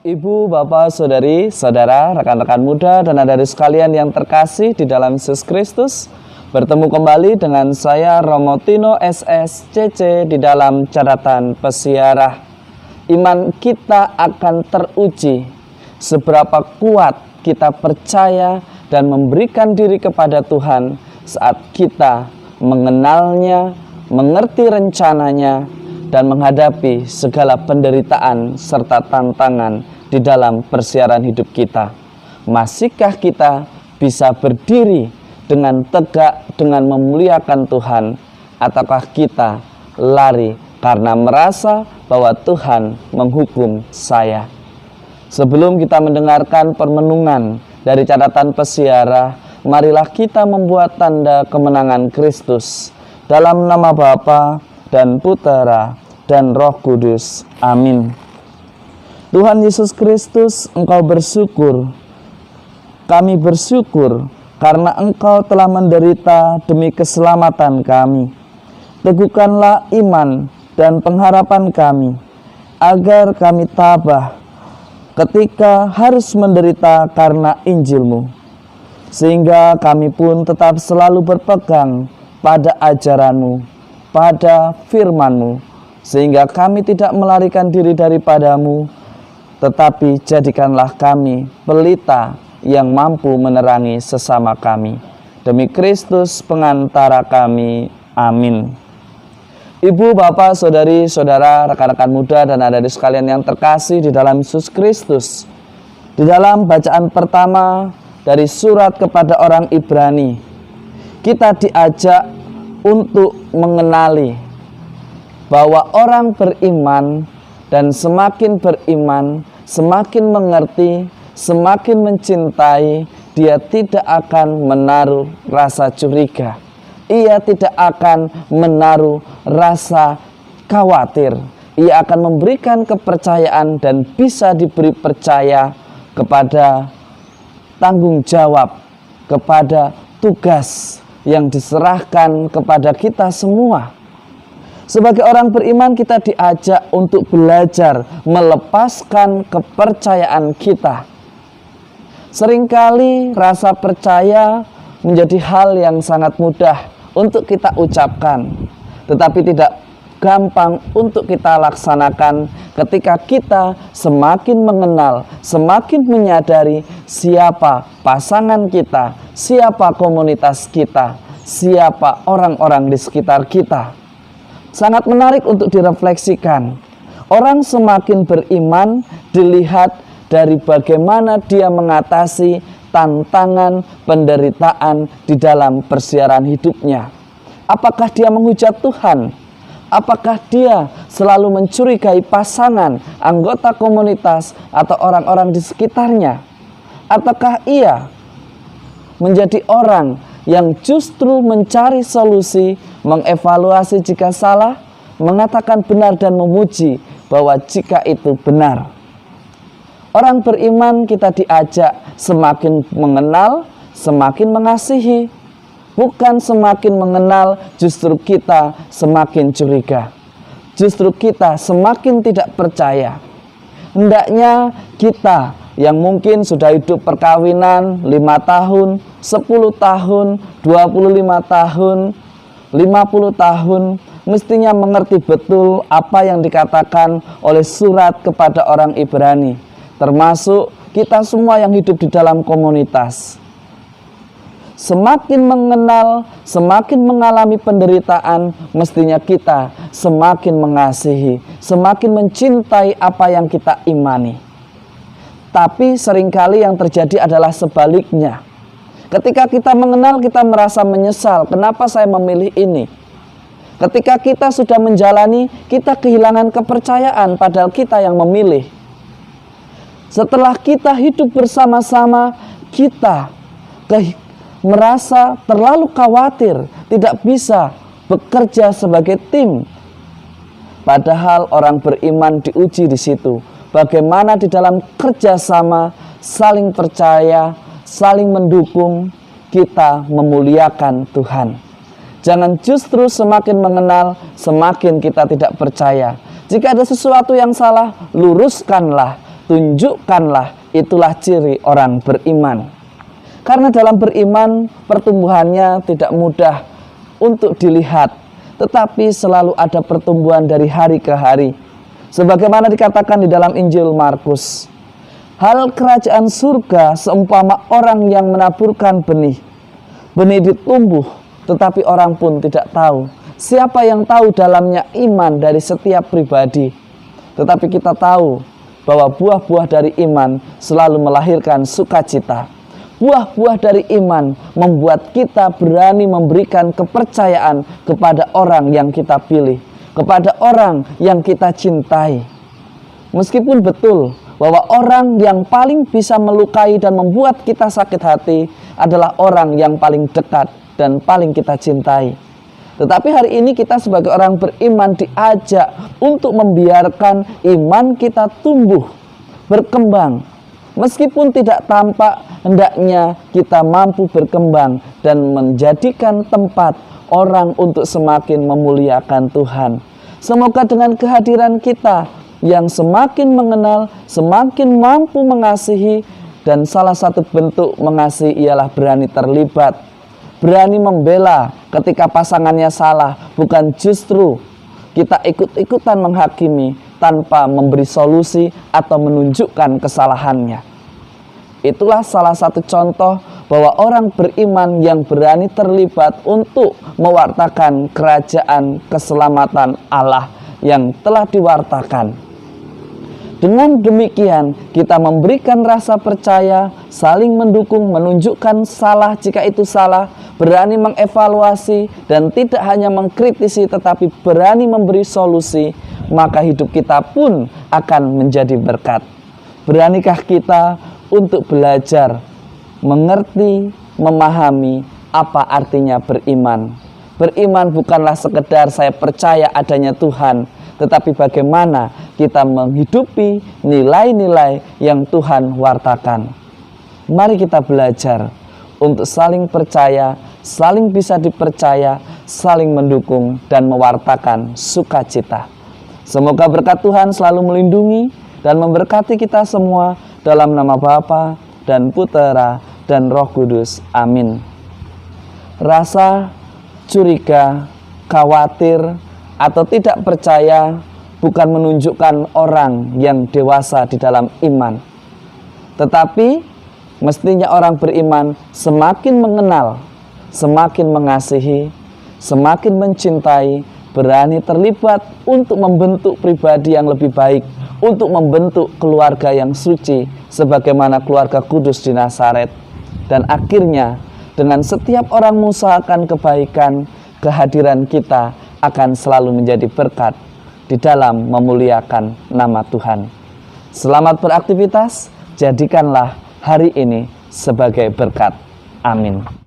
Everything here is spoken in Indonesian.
Ibu, Bapak, Saudari, Saudara, rekan-rekan muda, dan adik sekalian yang terkasih di dalam Yesus Kristus, bertemu kembali dengan saya Romo Tino SSCC di dalam catatan pesiarah. Iman kita akan teruji seberapa kuat kita percaya dan memberikan diri kepada Tuhan saat kita mengenalnya, mengerti rencananya, dan menghadapi segala penderitaan serta tantangan di dalam persiaran hidup kita. Masihkah kita bisa berdiri dengan tegak dengan memuliakan Tuhan, ataukah kita lari karena merasa bahwa Tuhan menghukum saya? Sebelum kita mendengarkan permenungan dari catatan pesiarah, marilah kita membuat tanda kemenangan Kristus. Dalam nama Bapa dan Putera dan Roh Kudus. Amin. Tuhan Yesus Kristus, Engkau bersyukur. Kami bersyukur karena Engkau telah menderita demi keselamatan kami. Teguhkanlah iman dan pengharapan kami, agar kami tabah ketika harus menderita karena Injil-Mu, sehingga kami pun tetap selalu berpegang pada ajaran-Mu, pada firman-Mu, sehingga kami tidak melarikan diri daripadamu, tetapi jadikanlah kami pelita yang mampu menerangi sesama kami. Demi Kristus pengantara kami. Amin. Ibu, Bapak, Saudari, Saudara, rekan-rekan muda, dan adik-adik sekalian yang terkasih di dalam Yesus Kristus, di dalam bacaan pertama dari surat kepada orang Ibrani, kita diajak untuk mengenali bahwa orang beriman dan semakin beriman, semakin mengerti, semakin mencintai, dia tidak akan menaruh rasa curiga. Ia tidak akan menaruh rasa khawatir. Ia akan memberikan kepercayaan dan bisa diberi percaya kepada tanggung jawab, kepada tugas yang diserahkan kepada kita semua. Sebagai orang beriman, kita diajak untuk belajar melepaskan kepercayaan kita. Seringkali rasa percaya menjadi hal yang sangat mudah untuk kita ucapkan, tetapi tidak gampang untuk kita laksanakan ketika kita semakin mengenal, semakin menyadari siapa pasangan kita, siapa komunitas kita, siapa orang-orang di sekitar kita. Sangat menarik untuk direfleksikan. Orang semakin beriman dilihat dari bagaimana dia mengatasi tantangan, penderitaan di dalam persiaran hidupnya. Apakah dia menghujat Tuhan? Apakah dia selalu mencurigai pasangan, anggota komunitas, atau orang-orang di sekitarnya? Ataukah ia menjadi orang yang justru mencari solusi, mengevaluasi jika salah, mengatakan benar dan memuji bahwa jika itu benar? Orang beriman kita diajak semakin mengenal, semakin mengasihi. Bukan semakin mengenal, justru kita semakin curiga. Justru kita semakin tidak percaya. Hendaknya kita yang mungkin sudah hidup perkawinan 5 tahun, 10 tahun, 25 tahun, 50 tahun, mestinya mengerti betul apa yang dikatakan oleh surat kepada orang Ibrani, termasuk kita semua yang hidup di dalam komunitas. Semakin mengenal, semakin mengalami penderitaan, mestinya kita semakin mengasihi, semakin mencintai apa yang kita imani. Tapi seringkali yang terjadi adalah sebaliknya. Ketika kita mengenal, kita merasa menyesal, kenapa saya memilih ini? Ketika kita sudah menjalani, kita kehilangan kepercayaan padahal kita yang memilih. Setelah kita hidup bersama-sama, kita merasa terlalu khawatir, tidak bisa bekerja sebagai tim. Padahal orang beriman diuji di situ. Bagaimana di dalam kerjasama, saling percaya, saling mendukung, kita memuliakan Tuhan. Jangan justru semakin mengenal, semakin kita tidak percaya. Jika ada sesuatu yang salah, luruskanlah. tunjukkanlah, itulah ciri orang beriman. Karena dalam beriman, pertumbuhannya tidak mudah untuk dilihat, tetapi selalu ada pertumbuhan dari hari ke hari. Sebagaimana dikatakan di dalam Injil Markus, hal kerajaan surga seumpama orang yang menaburkan benih. Benih ditumbuh, tetapi orang pun tidak tahu. Siapa yang tahu dalamnya iman dari setiap pribadi? Tetapi kita tahu bahwa buah-buah dari iman selalu melahirkan sukacita. Buah-buah dari iman membuat kita berani memberikan kepercayaan kepada orang yang kita pilih, kepada orang yang kita cintai. Meskipun betul bahwa orang yang paling bisa melukai dan membuat kita sakit hati adalah orang yang paling dekat dan paling kita cintai. Tetapi hari ini kita sebagai orang beriman diajak untuk membiarkan iman kita tumbuh, berkembang. Meskipun tidak tampak, hendaknya kita mampu berkembang dan menjadikan tempat orang untuk semakin memuliakan Tuhan. Semoga dengan kehadiran kita yang semakin mengenal, semakin mampu mengasihi, dan salah satu bentuk mengasihi ialah berani terlibat, berani membela ketika pasangannya salah, bukan justru kita ikut-ikutan menghakimi tanpa memberi solusi atau menunjukkan kesalahannya. Itulah salah satu contoh bahwa orang beriman yang berani terlibat untuk mewartakan kerajaan keselamatan Allah yang telah diwartakan. Dengan demikian, kita memberikan rasa percaya, saling mendukung, menunjukkan salah jika itu salah, berani mengevaluasi, dan tidak hanya mengkritisi tetapi berani memberi solusi, maka hidup kita pun akan menjadi berkat. Beranikah kita untuk belajar, mengerti, memahami apa artinya beriman? Beriman bukanlah sekedar saya percaya adanya Tuhan, tetapi bagaimana kita menghidupi nilai-nilai yang Tuhan wartakan. Mari kita belajar untuk saling percaya, saling bisa dipercaya, saling mendukung, dan mewartakan sukacita. Semoga berkat Tuhan selalu melindungi dan memberkati kita semua dalam nama Bapa dan Putera dan Roh Kudus. Amin. Rasa curiga, khawatir, atau tidak percaya bukan menunjukkan orang yang dewasa di dalam iman. Tetapi mestinya orang beriman semakin mengenal, semakin mengasihi, semakin mencintai, berani terlibat untuk membentuk pribadi yang lebih baik, untuk membentuk keluarga yang suci sebagaimana keluarga kudus di Nazaret. Dan akhirnya dengan setiap orang mengusahakan kebaikan, kehadiran kita akan selalu menjadi berkat di dalam memuliakan nama Tuhan. Selamat beraktivitas, jadikanlah hari ini sebagai berkat. Amin.